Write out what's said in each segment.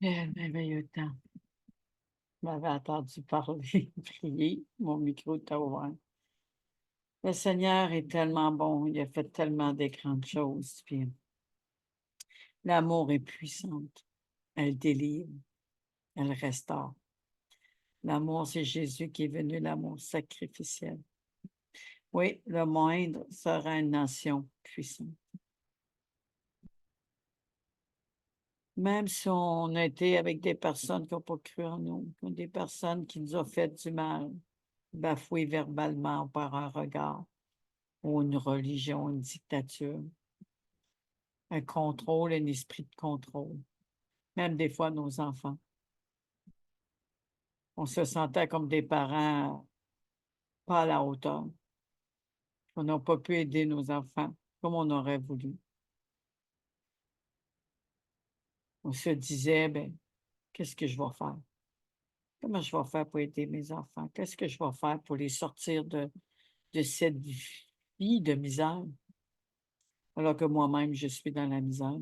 Quel merveilleux temps. Je m'avais entendu parler, prier, mon micro était ouvert. Le Seigneur est tellement bon, il a fait tellement de grandes choses, puis l'amour est puissant. Elle délivre, elle restaure. L'amour, c'est Jésus qui est venu, l'amour sacrificiel. Oui, le moindre sera une nation puissante. Même si on a été avec des personnes qui n'ont pas cru en nous, des personnes qui nous ont fait du mal, bafoué verbalement ou par un regard, ou une religion, une dictature, un contrôle, un esprit de contrôle, même des fois nos enfants. On se sentait comme des parents pas à la hauteur. On n'a pas pu aider nos enfants comme on aurait voulu. On se disait, ben, qu'est-ce que je vais faire? Comment je vais faire pour aider mes enfants? Qu'est-ce que je vais faire pour les sortir de cette vie de misère? Alors que moi-même, je suis dans la misère.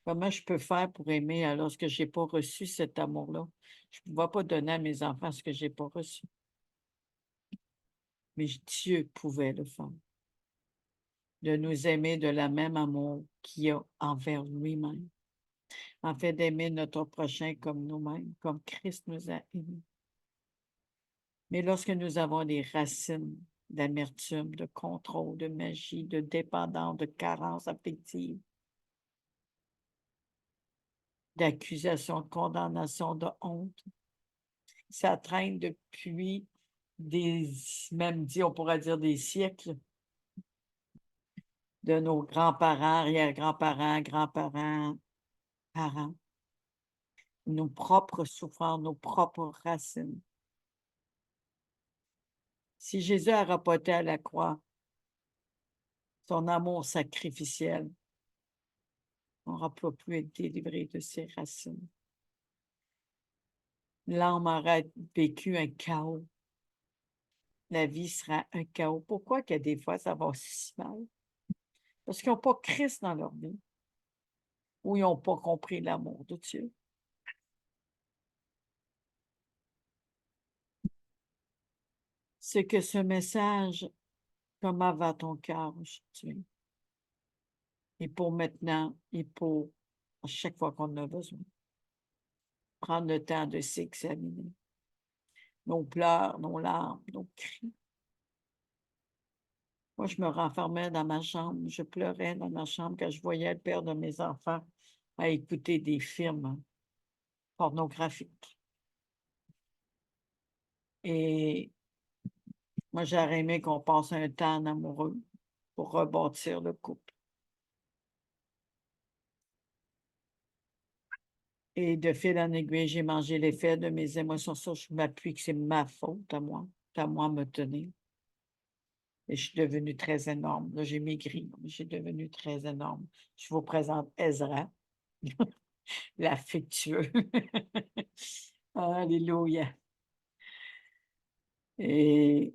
Comment je peux faire pour aimer alors que je n'ai pas reçu cet amour-là? Je ne pouvais pas donner à mes enfants ce que je n'ai pas reçu. Mais Dieu pouvait le faire. De nous aimer de la même amour qu'il a envers lui-même. En fait, d'aimer notre prochain comme nous-mêmes, comme Christ nous a aimés. Mais lorsque nous avons des racines d'amertume, de contrôle, de magie, de dépendance, de carence affective, d'accusation, de condamnation, de honte, ça traîne depuis même dit, on pourrait dire des siècles, de nos grands-parents, arrière-grands-parents, grands-parents, parents, nos propres souffrances, nos propres racines. Si Jésus a rapoté à la croix son amour sacrificiel, on n'aura pas pu être délivré de ses racines. L'âme aurait vécu un chaos. La vie sera un chaos. Pourquoi que des fois ça va si mal? Parce qu'ils n'ont pas Christ dans leur vie ou ils n'ont pas compris l'amour de Dieu. C'est que ce message, comment va ton cœur aujourd'hui? Et pour maintenant, et pour à chaque fois qu'on a besoin. Prendre le temps de s'examiner. Nos pleurs, nos larmes, nos cris. Moi, je me renfermais dans ma chambre, je pleurais dans ma chambre quand je voyais le père de mes enfants à écouter des films pornographiques. Et moi, j'aurais aimé qu'on passe un temps en amoureux pour rebâtir le couple. Et de fil en aiguille, j'ai mangé l'effet de mes émotions. Ça, je m'appuie que c'est ma faute à moi. C'est à moi de me tenir. Et je suis devenue très énorme. Là, j'ai maigri, mais je suis devenue très énorme. Je vous présente Ezra, l'affectueux. Alléluia. Et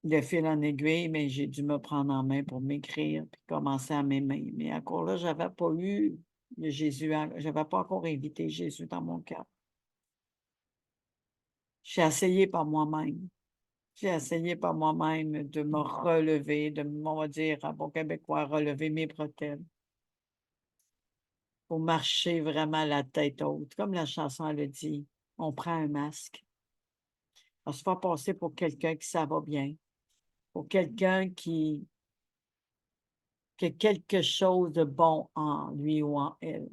de fil en aiguille, mais j'ai dû me prendre en main pour m'écrire puis commencer à m'aimer. Mais encore là, je n'avais pas eu Jésus, je n'avais pas encore invité Jésus dans mon cœur. J'ai essayé par moi-même. J'ai essayé par moi-même de me relever, on va dire en bon québécois, relever mes bretelles pour marcher vraiment la tête haute. Comme la chanson le dit, on prend un masque. On se fait passer pour quelqu'un qui ça va bien, pour quelqu'un qui a quelque chose de bon en lui ou en elle.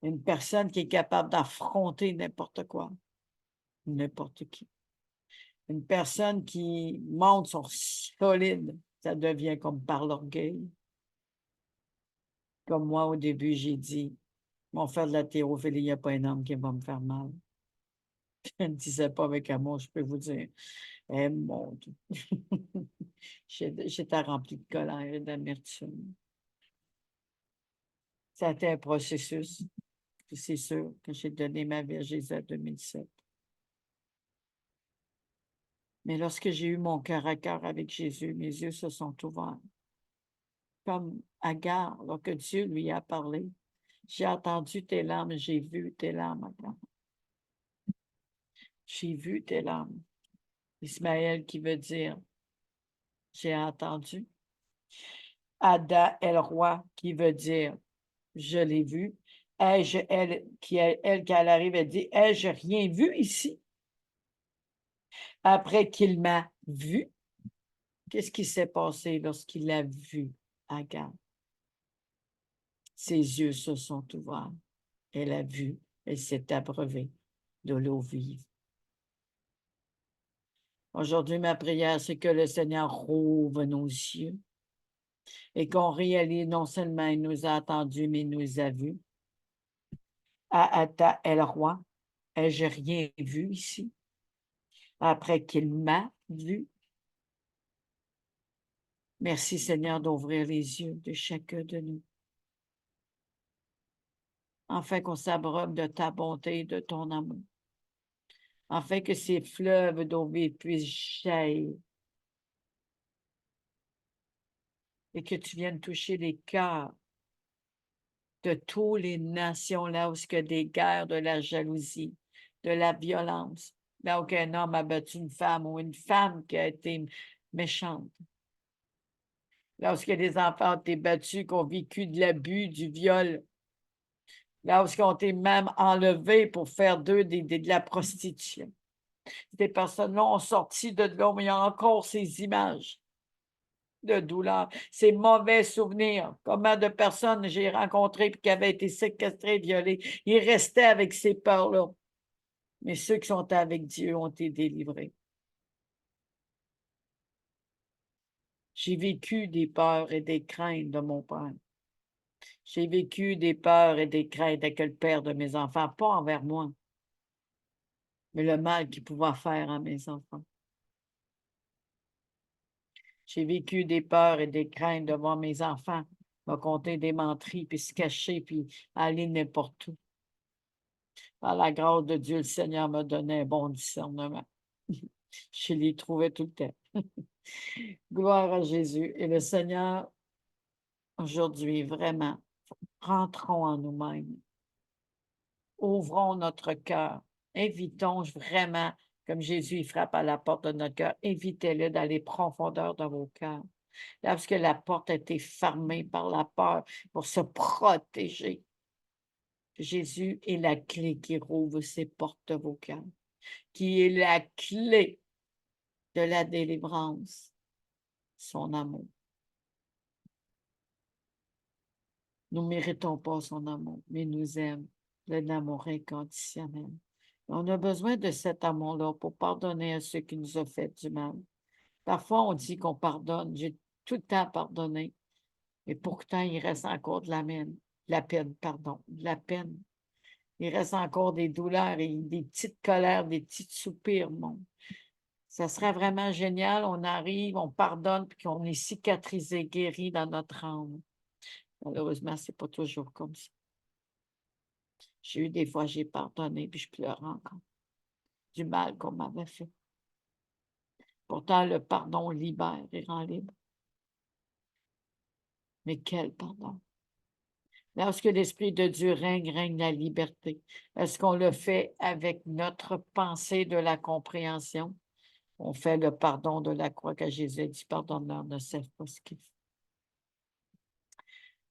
Une personne qui est capable d'affronter n'importe quoi, n'importe qui. Une personne qui montre son solide, ça devient comme par l'orgueil. Comme moi, au début, j'ai dit, mon faire de la thérophilie, il n'y a pas un homme qui va me faire mal. Je ne disais pas avec amour, je peux vous dire. Eh mon Dieu. J'étais remplie de colère et d'amertume. Ça a été un processus. C'est sûr que j'ai donné ma vie à Jésus en 2007. Mais lorsque j'ai eu mon cœur à cœur avec Jésus, mes yeux se sont ouverts. Comme Agar, lorsque Dieu lui a parlé. J'ai entendu tes larmes, j'ai vu tes larmes, Agar. J'ai vu tes larmes. Ismaël qui veut dire, j'ai entendu. Ada El Roi qui veut dire, je l'ai vu. Ai-je, elle qui arrive, elle dit, ai-je rien vu ici? Après qu'il m'a vu, qu'est-ce qui s'est passé lorsqu'il a vu Agar? Ses yeux se sont ouverts. Elle a vu, elle s'est abreuvée de l'eau vive. Aujourd'hui, ma prière, c'est que le Seigneur rouvre nos yeux et qu'on réalise non seulement il nous a entendus, mais il nous a vus. Ata El Roi, ai-je rien vu ici? Après qu'il m'a vu. Merci Seigneur d'ouvrir les yeux de chacun de nous, afin qu'on s'abreuve de ta bonté et de ton amour, afin que ces fleuves d'eau vive puissent jaillir et que tu viennes toucher les cœurs de toutes les nations, là où il y a des guerres, de la jalousie, de la violence, là où un homme a battu une femme ou une femme qui a été méchante. Là où il y a des enfants qui ont été battus, qui ont vécu de l'abus, du viol. Là où ils ont été même enlevés pour faire d'eux de la prostitution. Ces personnes-là ont sorti de là, mais il y a encore ces images de douleur, ces mauvais souvenirs. Combien de personnes j'ai rencontrées qui avaient été séquestrées, violées. Ils restaient avec ces peurs-là. Mais ceux qui sont avec Dieu ont été délivrés. J'ai vécu des peurs et des craintes de mon père. J'ai vécu des peurs et des craintes avec le père de mes enfants, pas envers moi, mais le mal qu'il pouvait faire à mes enfants. J'ai vécu des peurs et des craintes de voir mes enfants me compter des menteries, puis se cacher, puis aller n'importe où. Par la grâce de Dieu, le Seigneur m'a donné un bon discernement. Je l'ai trouvé tout le temps. Gloire à Jésus. Et le Seigneur, aujourd'hui, vraiment, rentrons en nous-mêmes. Ouvrons notre cœur. Invitons vraiment, comme Jésus il frappe à la porte de notre cœur, invitez-le dans les profondeurs de vos cœurs. Là, parce que la porte a été fermée par la peur pour se protéger. Jésus est la clé qui rouvre ces portes de vos cœurs, qui est la clé de la délivrance, son amour. Nous ne méritons pas son amour, mais il nous aime, l'amour inconditionnel. On a besoin de cet amour-là pour pardonner à ceux qui nous ont fait du mal. Parfois, on dit qu'on pardonne. J'ai tout le temps pardonné, mais pourtant, il reste encore de la peine, pardon, de la peine. Il reste encore des douleurs et des petites colères, des petits soupirs, mon. Ça serait vraiment génial. On arrive, on pardonne, puis qu'on est cicatrisé, guéri dans notre âme. Malheureusement, c'est pas toujours comme ça. J'ai eu des fois, j'ai pardonné, puis je pleure encore du mal qu'on m'avait fait. Pourtant, le pardon libère et rend libre. Mais quel pardon! Lorsque l'Esprit de Dieu règne, règne la liberté. Est-ce qu'on le fait avec notre pensée de la compréhension? On fait le pardon de la croix que Jésus a dit, pardonne-leur, ne savent pas ce qu'ils font.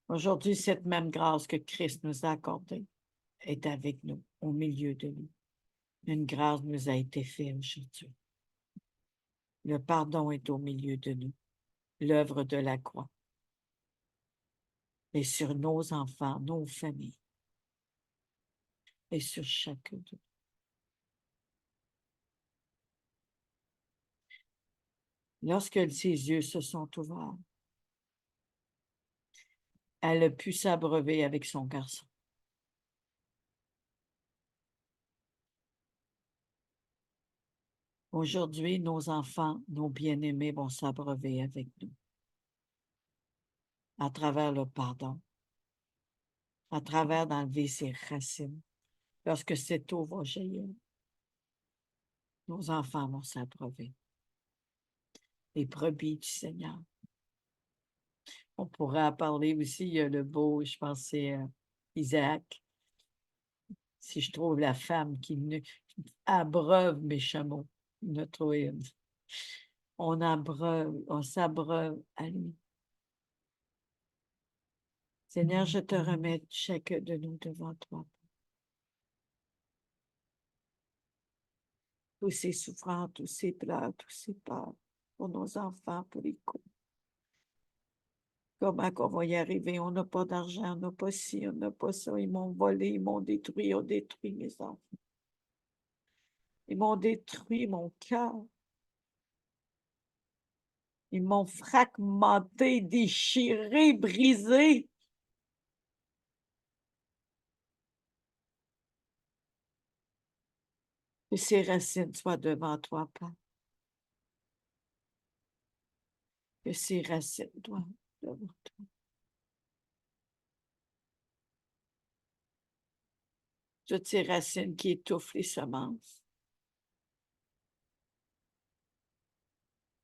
Aujourd'hui, cette même grâce que Christ nous a accordée est avec nous, au milieu de nous. Une grâce nous a été faite aujourd'hui. Le pardon est au milieu de nous, l'œuvre de la croix. Et sur nos enfants, nos familles, et sur chacun d'eux. Lorsque ses yeux se sont ouverts, elle a pu s'abreuver avec son garçon. Aujourd'hui, nos enfants, nos bien-aimés vont s'abreuver avec nous à travers le pardon, à travers d'enlever ses racines. Lorsque cette eau va jaillir, nos enfants vont s'abreuver. les brebis du Seigneur. On pourrait en parler aussi, il y a le beau, je pense que c'est Isaac. Si je trouve la femme qui abreuve mes chameaux, notre une. On s'abreuve à lui. Seigneur, je te remets chacun de nous devant toi. Tous ces souffrances, tous ces pleurs, tous ces peurs pour nos enfants, pour les coups. Comment qu'on va y arriver? On n'a pas d'argent, on n'a pas ci, on n'a pas ça. Ils m'ont volé, ils m'ont détruit, ils ont détruit mes enfants. Ils m'ont détruit mon cœur. Ils m'ont fragmenté, déchiré, brisé. Que ces racines soient devant toi, Père. Que ces racines soient devant toi. Toutes ces racines qui étouffent les semences.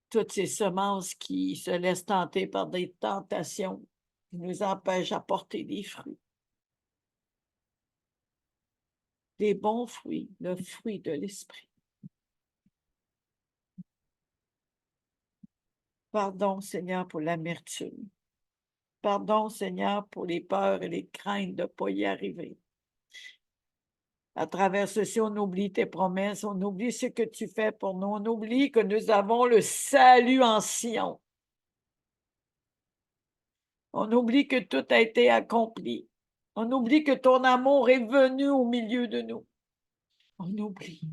Toutes ces semences qui se laissent tenter par des tentations qui nous empêchent d'apporter des fruits. Des bons fruits, le fruit de l'esprit. Pardon, Seigneur, pour l'amertume. Pardon, Seigneur, pour les peurs et les craintes de ne pas y arriver. À travers ceci, on oublie tes promesses, on oublie ce que tu fais pour nous, on oublie que nous avons le salut en Sion. On oublie que tout a été accompli. On oublie que ton amour est venu au milieu de nous. On oublie.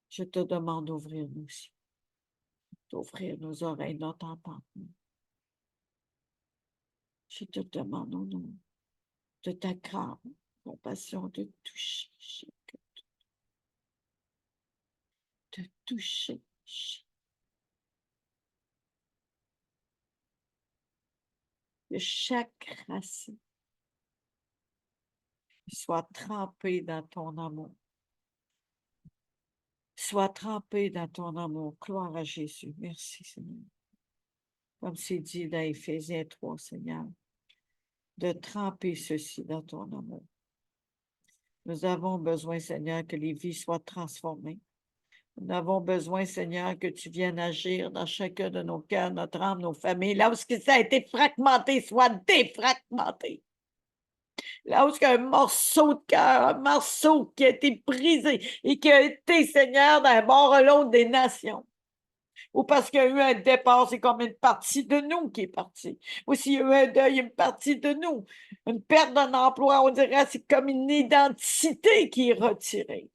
Je te demande d'ouvrir nos yeux, d'ouvrir nos oreilles, notre entendement. Je te demande au nom de ta grande compassion de toucher chacun, de toucher chacun. Que chaque racine soit trempée dans ton amour. Soit trempée dans ton amour. Gloire à Jésus. Merci, Seigneur. Comme c'est dit dans Éphésiens 3, Seigneur, de tremper ceci dans ton amour. Nous avons besoin, Seigneur, que les vies soient transformées. Nous avons besoin, Seigneur, que tu viennes agir dans chacun de nos cœurs, notre âme, nos familles. Là où ça a été fragmenté, soit défragmenté. Là où il y a un morceau de cœur, un morceau qui a été brisé et qui a été, Seigneur, d'un bord à l'autre des nations. Ou parce qu'il y a eu un départ, c'est comme une partie de nous qui est partie. Ou s'il y a eu un deuil, une partie de nous. Une perte d'un emploi, on dirait, c'est comme une identité qui est retirée.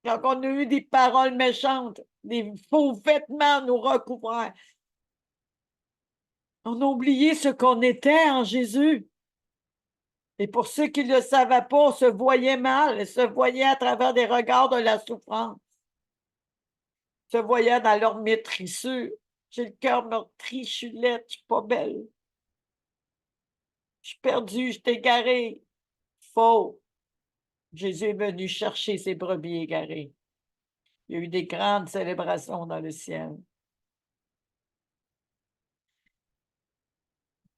Quand on a eu des paroles méchantes, des faux vêtements nous recouvrant. On a oublié ce qu'on était en Jésus. Et pour ceux qui ne le savaient pas, se voyaient mal, se voyaient à travers des regards de la souffrance, se voyaient dans leur maîtrisure. J'ai le cœur meurtri, je suis laide, je suis pas belle. Je suis perdue, je suis égarée. Faux. Jésus est venu chercher ses brebis égarées. Il y a eu des grandes célébrations dans le ciel.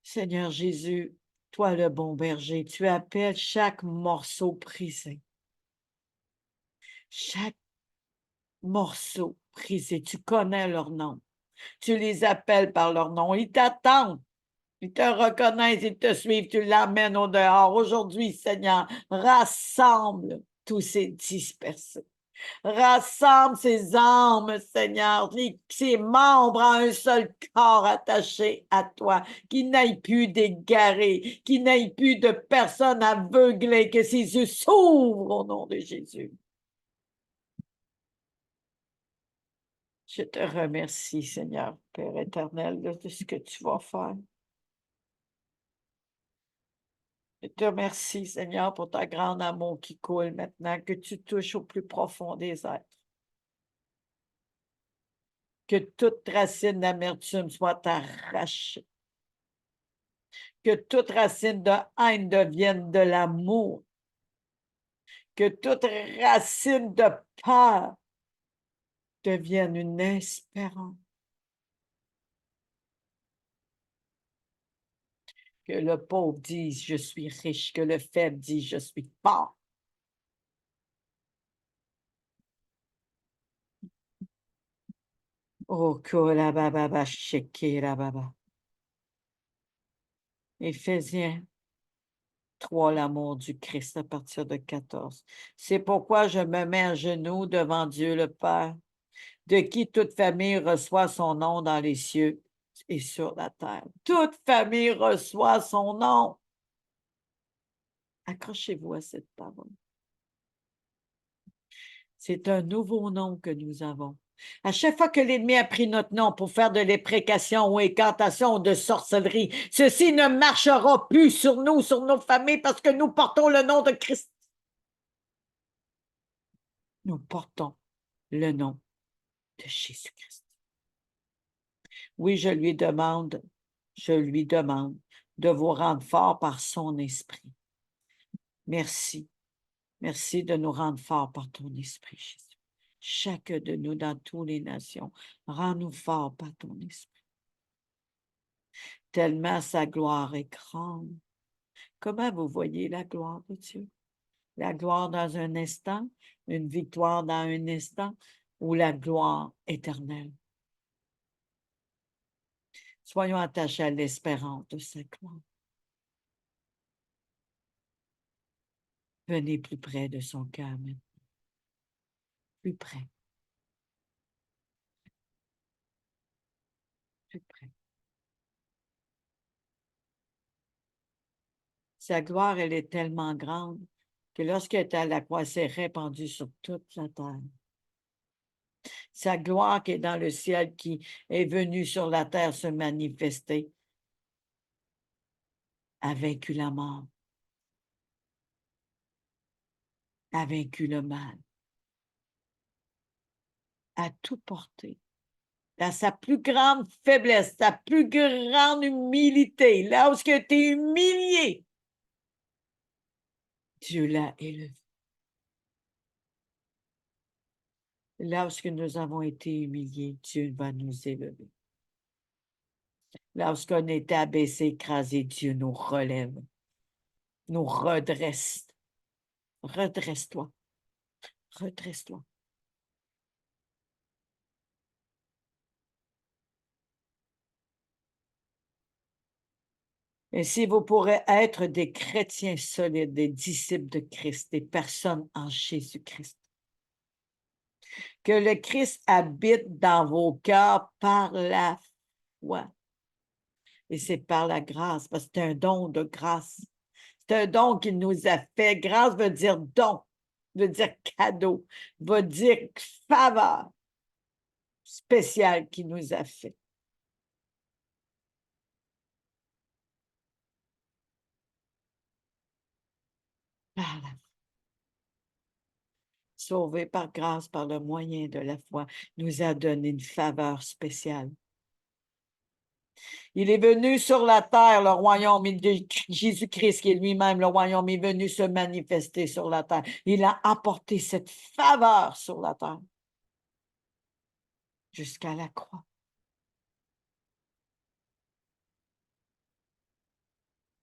Seigneur Jésus, toi le bon berger, tu appelles chaque morceau brisé. Chaque morceau brisé, tu connais leur nom. Tu les appelles par leur nom. Ils t'attendent. Ils te reconnaissent, ils te suivent. Tu l'amènes au dehors. Aujourd'hui, Seigneur, rassemble tous ces dispersés. Rassemble ces âmes, Seigneur, ces membres en un seul corps attaché à toi, qui n'aillent plus d'égarés, qui n'aillent plus de personnes aveuglées, que ses yeux s'ouvrent au nom de Jésus. Je te remercie, Seigneur, Père éternel, de ce que tu vas faire. Je te remercie, Seigneur, pour ta grande amour qui coule maintenant, que tu touches au plus profond des êtres. Que toute racine d'amertume soit arrachée. Que toute racine de haine devienne de l'amour. Que toute racine de peur devienne une espérance. Que le pauvre dise, je suis riche, que le faible dise, je suis fort. Oh, kolababa, shekirababa. Éphésiens 3, l'amour du Christ à partir de 14. C'est pourquoi je me mets à genoux devant Dieu le Père, de qui toute famille reçoit son nom dans les cieux et sur la terre. Toute famille reçoit son nom. Accrochez-vous à cette parole. C'est un nouveau nom que nous avons. À chaque fois que l'ennemi a pris notre nom pour faire de l'éprécation ou incantation ou de sorcellerie, ceci ne marchera plus sur nous, sur nos familles, parce que nous portons le nom de Christ. Nous portons le nom de Jésus-Christ. Oui, je lui demande de vous rendre fort par son esprit. Merci. Merci de nous rendre forts par ton esprit, Jésus. Chacun de nous dans toutes les nations, rends-nous forts par ton esprit. Tellement sa gloire est grande. Comment vous voyez la gloire de Dieu? La gloire dans un instant, une victoire dans un instant, ou la gloire éternelle? Soyons attachés à l'espérance de sa gloire. Venez plus près de son cœur maintenant. Plus près. Plus près. Sa gloire, elle est tellement grande que lorsqu'elle est à la croix, c'est répandu sur toute la terre. Sa gloire qui est dans le ciel, qui est venue sur la terre se manifester, a vaincu la mort, a vaincu le mal, a tout porté. Dans sa plus grande faiblesse, sa plus grande humilité, là où il a été humilié, Dieu l'a élevé. Là où nous avons été humiliés, Dieu va nous élever. Lorsqu'on est abaissé, écrasé, Dieu nous relève, nous redresse. Redresse-toi. Redresse-toi. Et si vous pourrez être des chrétiens solides, des disciples de Christ, des personnes en Jésus-Christ, que le Christ habite dans vos cœurs par la foi. Et c'est par la grâce, parce que c'est un don de grâce. C'est un don qu'il nous a fait. Grâce veut dire don, veut dire cadeau, veut dire faveur spéciale qu'il nous a fait. Par la sauvé par grâce, par le moyen de la foi, nous a donné une faveur spéciale. Il est venu sur la terre, le royaume de Jésus-Christ, qui est lui-même le royaume, est venu se manifester sur la terre. Il a apporté cette faveur sur la terre jusqu'à la croix.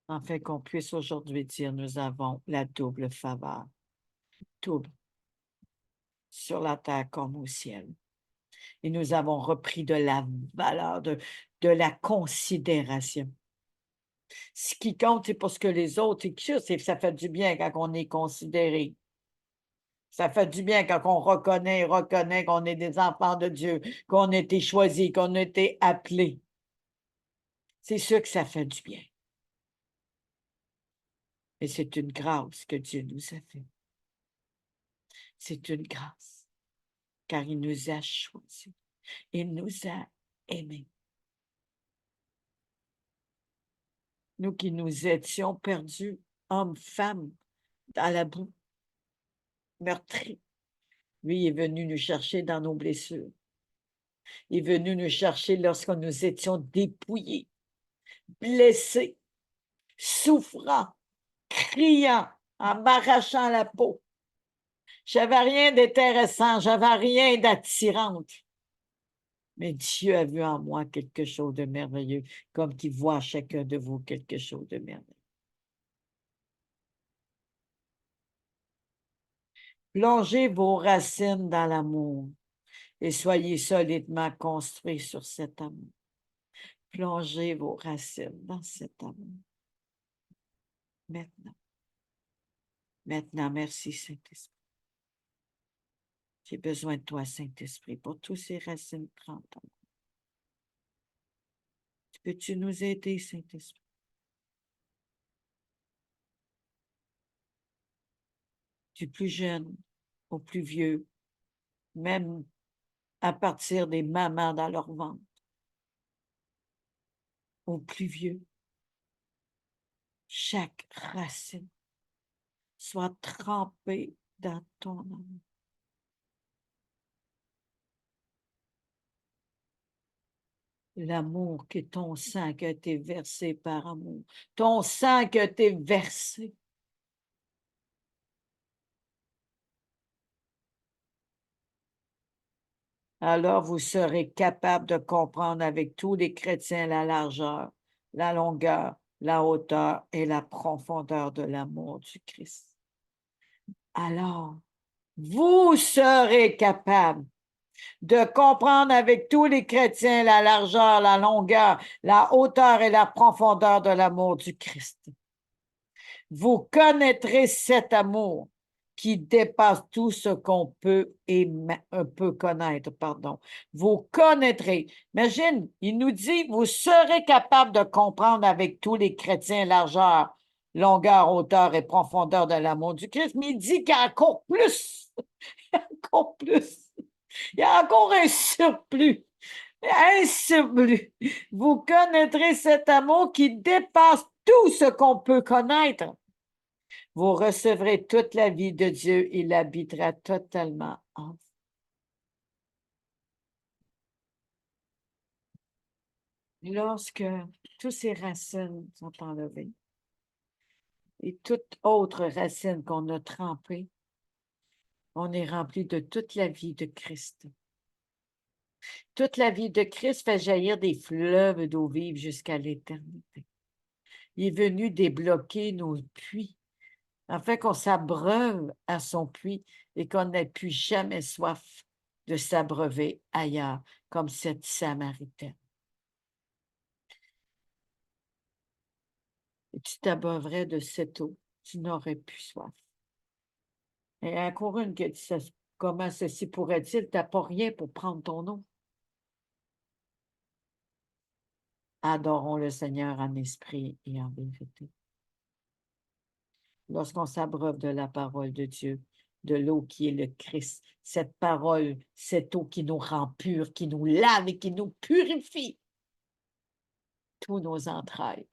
Afin qu'on puisse aujourd'hui dire, nous avons la double faveur, double, sur la terre comme au ciel. Et nous avons repris de la valeur, de la considération. Ce qui compte, c'est parce que les autres, ça fait du bien quand on est considéré. Ça fait du bien quand on reconnaît qu'on est des enfants de Dieu, qu'on a été choisis, qu'on a été appelés. C'est sûr que ça fait du bien. Et c'est une grâce que Dieu nous a fait. C'est une grâce, car il nous a choisis. Il nous a aimés. Nous qui nous étions perdus, hommes, femmes, dans la boue, meurtris. Lui est venu nous chercher dans nos blessures. Il est venu nous chercher lorsque nous étions dépouillés, blessés, souffrants, criant, en m'arrachant la peau. J'avais rien d'intéressant, j'avais rien d'attirante. Mais Dieu a vu en moi quelque chose de merveilleux, comme qu'il voit à chacun de vous quelque chose de merveilleux. Plongez vos racines dans l'amour et soyez solidement construits sur cet amour. Plongez vos racines dans cet amour. Maintenant. Maintenant, merci Saint-Esprit. J'ai besoin de toi, Saint-Esprit, pour tous ces racines trempées. Peux-tu nous aider, Saint-Esprit? Du plus jeune au plus vieux, même à partir des mamans dans leur ventre, au plus vieux, chaque racine soit trempée dans ton amour. L'amour que ton sang qui a été versé par amour, ton sang qui a été versé. Alors vous serez capable de comprendre avec tous les chrétiens la largeur, la longueur, la hauteur et la profondeur de l'amour du Christ. Alors, vous serez capable de comprendre avec tous les chrétiens la largeur, la longueur, la hauteur et la profondeur de l'amour du Christ. Vous connaîtrez cet amour qui dépasse tout ce qu'on peut connaître, pardon. Vous connaîtrez. Imagine, il nous dit, vous serez capable de comprendre avec tous les chrétiens largeur, longueur, hauteur et profondeur de l'amour du Christ, mais il dit qu'il y a encore plus, encore plus. Il y a encore un surplus. Un surplus. Vous connaîtrez cet amour qui dépasse tout ce qu'on peut connaître. Vous recevrez toute la vie de Dieu. Il habitera totalement en vous. Lorsque toutes ces racines sont enlevées et toute autre racine qu'on a trempée, on est rempli de toute la vie de Christ. Toute la vie de Christ fait jaillir des fleuves d'eau vive jusqu'à l'éternité. Il est venu débloquer nos puits, afin qu'on s'abreuve à son puits et qu'on n'ait plus jamais soif de s'abreuver ailleurs, comme cette Samaritaine. Et tu t'abreuverais de cette eau, tu n'aurais plus soif. Et encore une qui dit, comment ceci pourrait-il? Tu n'as pas rien pour prendre ton eau. Adorons le Seigneur en esprit et en vérité. Lorsqu'on s'abreuve de la parole de Dieu, de l'eau qui est le Christ, cette parole, cette eau qui nous rend purs, qui nous lave et qui nous purifie, tous nos entrailles,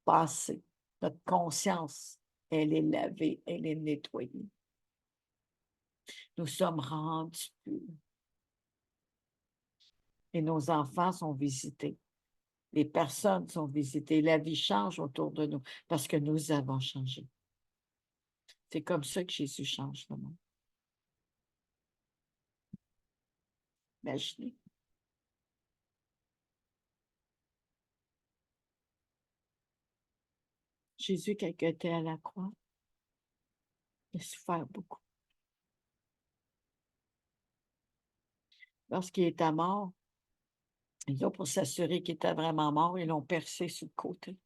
passé, notre conscience, elle est lavée, elle est nettoyée. Nous sommes rendus purs. Et nos enfants sont visités. Les personnes sont visitées. La vie change autour de nous parce que nous avons changé. C'est comme ça que Jésus change le monde. Imaginez. Jésus, quand il était à la croix, il a souffert beaucoup. Lorsqu'il est à mort, pour s'assurer qu'il était vraiment mort, ils l'ont percé sur le côté.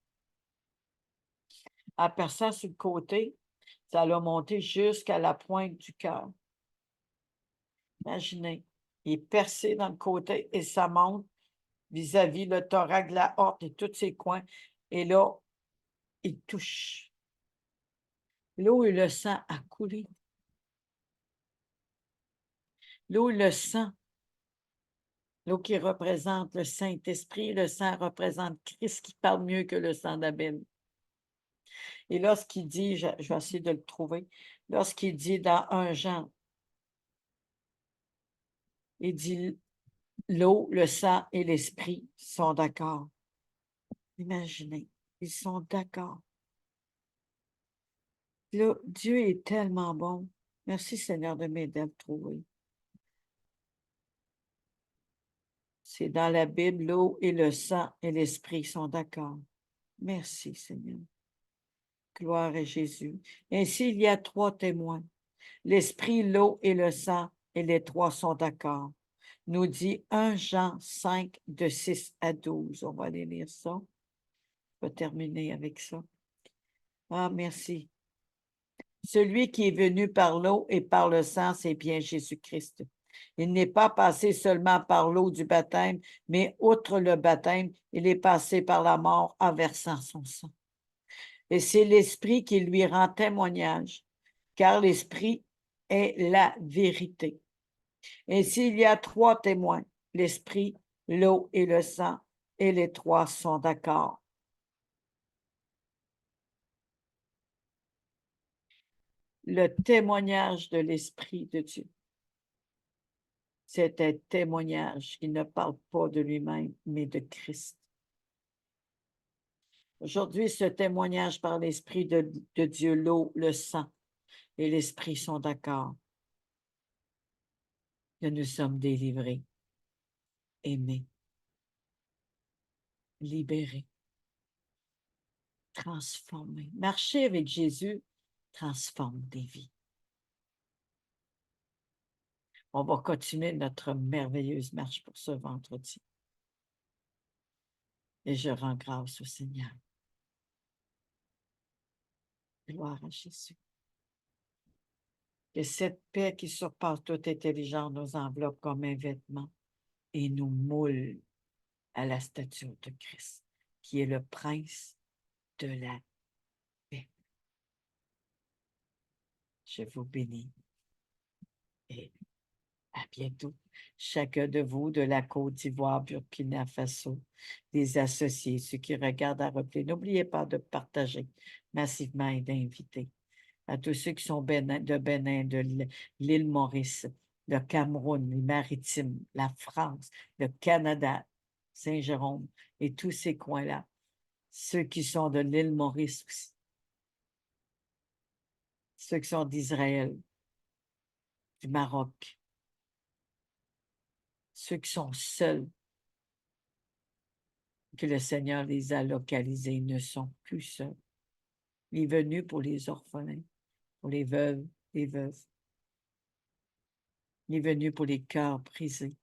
En perçant sur le côté, ça l'a monté jusqu'à la pointe du cœur. Imaginez, il est percé dans le côté et ça monte vis-à-vis le thorax, la horte et tous ses coins. Et là, il touche. L'eau et le sang a coulé. L'eau et le sang, l'eau qui représente le Saint-Esprit, le sang représente Christ qui parle mieux que le sang d'Abel. Et lorsqu'il dit, je vais essayer de le trouver, lorsqu'il dit dans 1 Jean, il dit l'eau, le sang et l'esprit sont d'accord. Imaginez, ils sont d'accord. Là, Dieu est tellement bon. Merci, Seigneur, de m'aider à le trouver. C'est dans la Bible, l'eau et le sang et l'esprit sont d'accord. Merci, Seigneur. Gloire à Jésus. Ainsi, il y a trois témoins. L'esprit, l'eau et le sang, et les trois sont d'accord. Nous dit 1 Jean 5, de 6 à 12. On va aller lire ça. On va terminer avec ça. Ah, merci. Celui qui est venu par l'eau et par le sang, c'est bien Jésus-Christ. Il n'est pas passé seulement par l'eau du baptême, mais outre le baptême, il est passé par la mort en versant son sang. Et c'est l'Esprit qui lui rend témoignage, car l'Esprit est la vérité. Ainsi, il y a trois témoins, l'Esprit, l'eau et le sang, et les trois sont d'accord. Le témoignage de l'Esprit de Dieu, c'est un témoignage qui ne parle pas de lui-même, mais de Christ. Aujourd'hui, ce témoignage par l'Esprit de Dieu, l'eau, le sang et l'Esprit sont d'accord que nous sommes délivrés, aimés, libérés, transformés. Marcher avec Jésus transforme des vies. On va continuer notre merveilleuse marche pour ce vendredi. Et je rends grâce au Seigneur. Gloire à Jésus. Que cette paix qui surpasse toute intelligence nous enveloppe comme un vêtement et nous moule à la stature de Christ, qui est le prince de la paix. Je vous bénis et à bientôt. Chacun de vous de la Côte d'Ivoire, Burkina Faso, des associés, ceux qui regardent à replay, n'oubliez pas de partager massivement et d'inviter. À tous ceux qui sont de Bénin, de l'île Maurice, le Cameroun, les Maritimes, la France, le Canada, Saint-Jérôme et tous ces coins-là. Ceux qui sont de l'île Maurice aussi. Ceux qui sont d'Israël, du Maroc. Ceux qui sont seuls, que le Seigneur les a localisés, ne sont plus seuls. Il est venu pour les orphelins, pour les veuves, les veuves. Il est venu pour les cœurs brisés.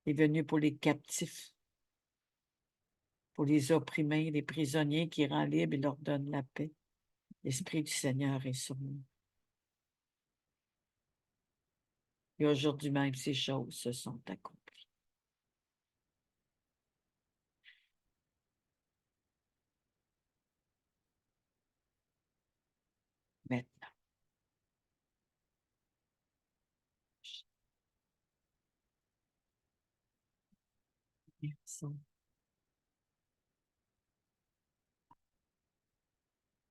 Il est venu pour les captifs, pour les opprimés, les prisonniers qui rend libres et leur donne la paix. L'Esprit du Seigneur est sur nous. Et aujourd'hui même, ces choses se sont accomplies. Maintenant. Merci.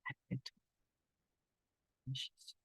À bientôt. Jésus.